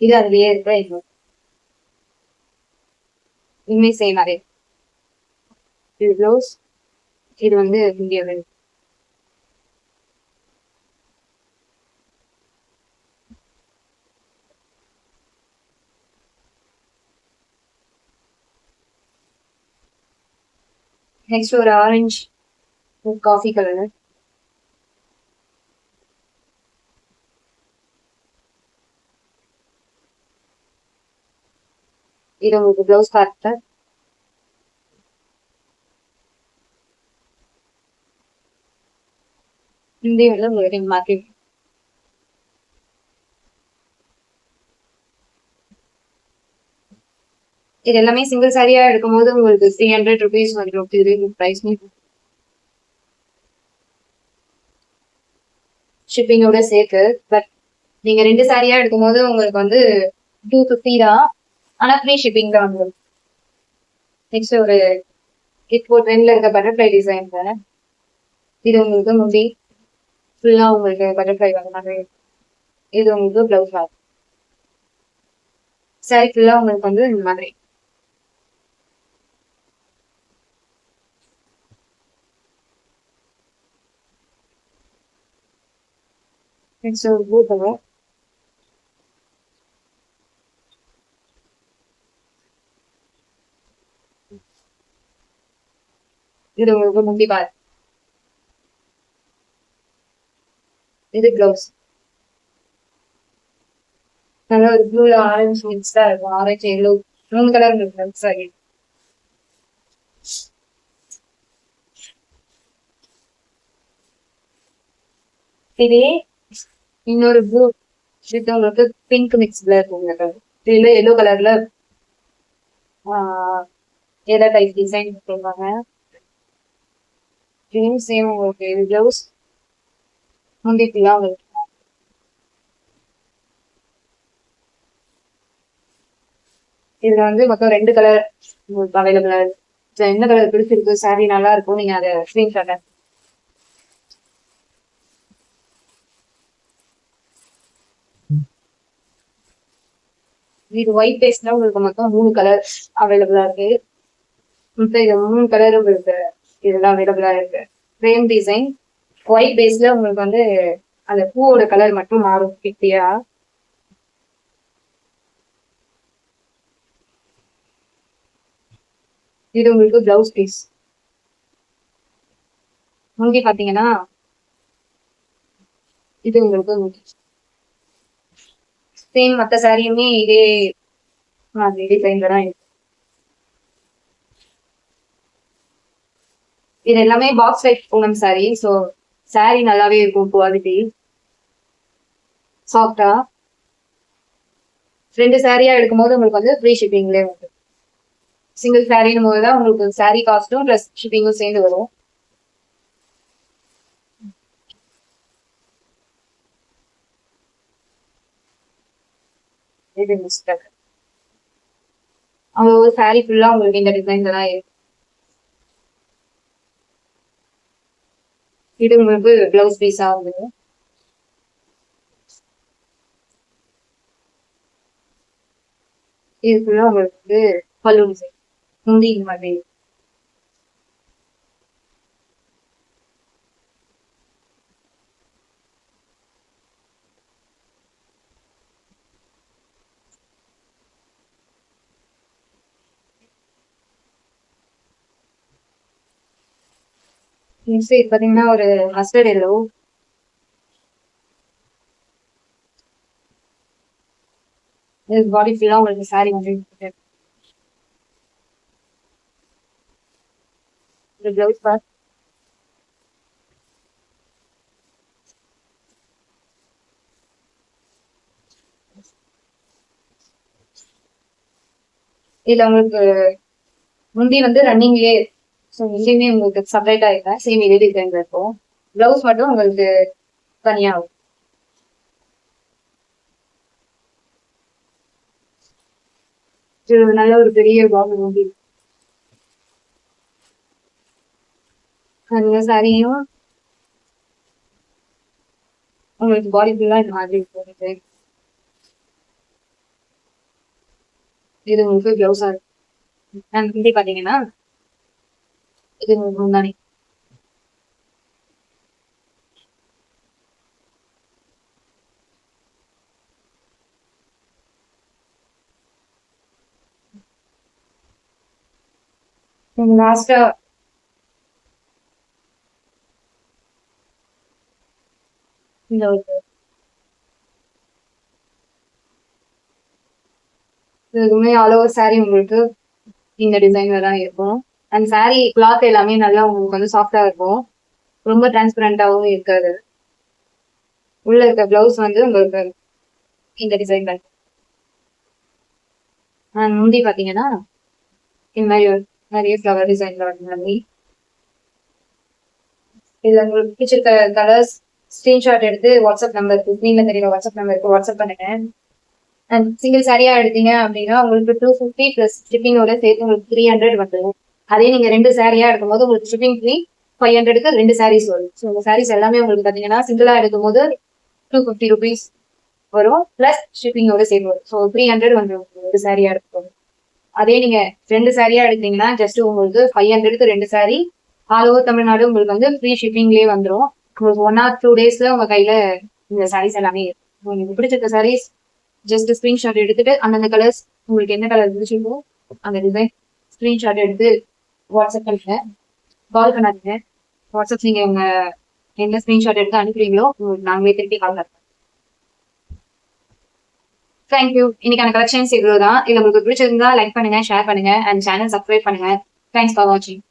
இது அதுலயே இருக்கிற இனிமே சேமாவே இது ப்ளவுஸ். இது வந்து இந்தியாவில் நெக்ஸ்ட் ஒரு ஆரஞ்சு காஃபி கலர். இது உங்களுக்கு ப்ளவுஸ் பார்த்து இந்தியாவில் உங்களுக்கு மார்க்கெட். இது எல்லாமே சிங்கிள் சாரியா எடுக்கும்போது உங்களுக்கு 300 rupees வந்துடும். இது பிரைஸ் ஷிப்பிங்கோட சேர்த்து. பட் நீங்க 2 சாரியா எடுக்கும்போது உங்களுக்கு வந்து 250 தான். ஆனா ஃப்ரீ ஷிப்பிங் தான் வந்துடும். நெக்ஸ்ட் ஒரு இப்போ ட்ரெண்ட்ல இருக்க பட்டர்ஃப்ளை டிசைன். இது உங்களுக்கு முடி ஃபுல்லா உங்களுக்கு பட்டர்ஃப்ளை வந்த மாதிரி. இது உங்களுக்கு பிளவுஸ் ஆகும். சாரி ஃபுல்லா உங்களுக்கு வந்து இந்த மாதிரி. நெக்ஸ்ட் ஒரு ப்ளூ கலர். இது உங்களுக்கு முடி பார். இது பிளவுஸ். நல்ல ஒரு ப்ளூல ஆரஞ்சு மிக்ஸ்டா இருக்கும். ஆரஞ்சு எல்லோ 3 கலர் மிக்ஸ் ஆகி. இதே இன்னொரு ப்ளூ வித் உங்களுக்கு பிங்க் மிக்ஸ்ல இருக்கும். இதுல எல்லோ கலர்ல எல்லோ டைப் டிசைன் போடுவாங்க. இதுவும் சேம் உங்களுக்கு இது பிளவுஸ் முந்திக்கலாம் உங்களுக்கு. இதுல வந்து மொத்தம் 2 கலர் உங்களுக்கு அவைலபிளா இருக்கு. என்ன கலர் பிடிச்சிருக்கு, சாரி நல்லா இருக்கும், நீங்க அதை ஸ்கிரீன்ஷாட். இது ஒயிட் பேஸ்ல உங்களுக்கு மொத்தம் 3 கலர் அவைலபிளா இருக்கு. மொத்தம் இது 3 கலர் உங்களுக்கு இதெல்லாம் அவைலபிளா இருக்கு. ஃப்ரேம் டிசைன் ஒயிட் பேஸ்ல உங்களுக்கு வந்து அந்த பூவோட கலர் மட்டும் மாறும் கிட்டியா. இது உங்களுக்கு பிளவுஸ் பீஸ். முந்தி பாத்தீங்கன்னா இது உங்களுக்கு சேம் மத்த சாரியுமே இதே மாதிரி டிசைன்ல தான் இருக்கு. இது எல்லாமே box type Poonam sorry. So sorry நல்லாவே இருக்கும், குவாலிட்டி சாஃப்டா. 2 சாரியா எடுக்கும்போது உங்களுக்கு வந்து ஃப்ரீ ஷிப்பிங்லேயே வந்து சிங்கிள் சாரின்னு போது தான் உங்களுக்கு சாரி காஸ்ட்டும் ப்ளஸ் ஷிப்பிங்கும் சேர்ந்து வரும். இது மிஸ்டர் அவங்க ஒரு சாரி ஃபுல்லா உங்களுக்கு இந்த டிசைன்ல தான் இருக்கு. இது உங்களுக்கு பிளவுஸ் பீஸா வந்து இது ஃபுல்லா உங்களுக்கு பல்லு டிசைன் முந்தி இந்த மாதிரி. நெக்ஸ்ட் இது பாத்தீங்கன்னா ஒரு மஸ்டர்ட் எல்லோ. இது பாடி ஃபுல்லா உங்களுக்கு சாரி வந்து ஒரு பிளவுஸ் பார்ட். இதுல உங்களுக்கு முந்தி வந்து ரன்னிங்லயே. ஸோ முந்தியுமே உங்களுக்கு செப்பரேட்டா இல்லை, சேம் இதே டிசைன்ல இருக்கும். பிளவுஸ் மட்டும் உங்களுக்கு தனியா ஆகும். இது நல்ல ஒரு பெரிய பாக்ஸ் முந்தி. அந்த சாரியும் உங்களுக்கு பாடி ஃபுல்லா இந்த மாதிரி இருக்கும். இது உங்களுக்கு பிளவுஸா இருக்கும். அண்ட் முந்தி பாத்தீங்கன்னா இது உங்களுக்கு முந்தானி. லாஸ்டா இந்த ஒரு இதுவுமே ஆல் ஓவர் சாரி உங்களுக்கு இந்த டிசைன்ல தான் இருக்கும். அண்ட் சாரி கிளாத் எல்லாமே நல்லா உங்களுக்கு வந்து சாஃப்டா இருக்கும். ரொம்ப டிரான்ஸ்பரண்டாவும் இருக்காது. உள்ள இருக்க பிளவுஸ் வந்து உங்களுக்கு இந்த டிசைன் தான். அண்ட் முந்தி பாத்தீங்கன்னா இந்த மாதிரி நிறைய ஃபிளவர் டிசைன்ல வர மாதிரி இதுல உங்களுக்கு பிடிச்சிருக்க கலர்ஸ் ஸ்கிரீன்ஷாட் எடுத்து வாட்ஸ்அப் நம்பருக்கு ஸ்க்ரீன்ல தெரியல வாட்ஸ்அப் நம்பருக்கு வாட்ஸ்அப் பண்ணுங்க. அண்ட் சிங்கிள் சாரியா எடுத்தீங்க அப்படின்னா உங்களுக்கு 250 பிளஸ் ஷிப்பிங்கோட சேர்த்து உங்களுக்கு 300 வந்துடும். அதே நீங்க 2 சாரியா எடுக்கும்போது உங்களுக்கு ஷிப்பிங் ஃப்ரீ 500க்கு 2 சாரீஸ் வரும். ஸோ உங்க சாரீஸ் எல்லாமே உங்களுக்கு பாத்தீங்கன்னா சிங்கிளா எடுக்கும் போது 250 ருபீஸ் வரும் பிளஸ் ஷிப்பிங்கோட சேர்த்து வரும். ஸோ 300 வந்துடும் ஒரு சாரியா எடுக்கும். அதே நீங்க 2 சாரியா எடுத்தீங்கன்னா ஜஸ்ட் உங்களுக்கு 500க்கு 2 சாரி ஆல் ஓவர் தமிழ்நாடு உங்களுக்கு வந்து ஃப்ரீ ஷிப்பிங்லேயே வந்துடும். உங்களுக்கு 1 or 2 daysல உங்க கையில இந்த சாரீஸ் எல்லாமே இருக்கும். உங்களுக்கு பிடிச்சிருக்க சாரீஸ் ஜஸ்ட் ஸ்கிரீன்ஷாட் எடுத்துட்டு அந்தந்த கலர்ஸ் உங்களுக்கு என்ன கலர் பிடிச்சிருக்கோ அந்த டிசைன் ஸ்கிரீன்ஷாட் எடுத்து வாட்ஸ்அப் பண்ணுங்க. கால் பண்ணாதீங்க. வாட்ஸ்அப் நீங்க உங்க என்ன ஸ்கிரீன்ஷாட் எடுத்து அனுப்புறீங்களோ உங்களுக்கு நாங்களே திருப்பி கால் பண்ணுறோம். தேங்க்யூ. இன்னைக்கான கலெக்ஷன்ஸ் இவ்வளவுதான். இது உங்களுக்கு பிடிச்சிருந்தா லைக் பண்ணுங்க, ஷேர் பண்ணுங்க அண்ட் சேனல் சப்ஸ்கிரைப் பண்ணுங்க. தேங்க்ஸ் ஃபார் வாட்சிங்.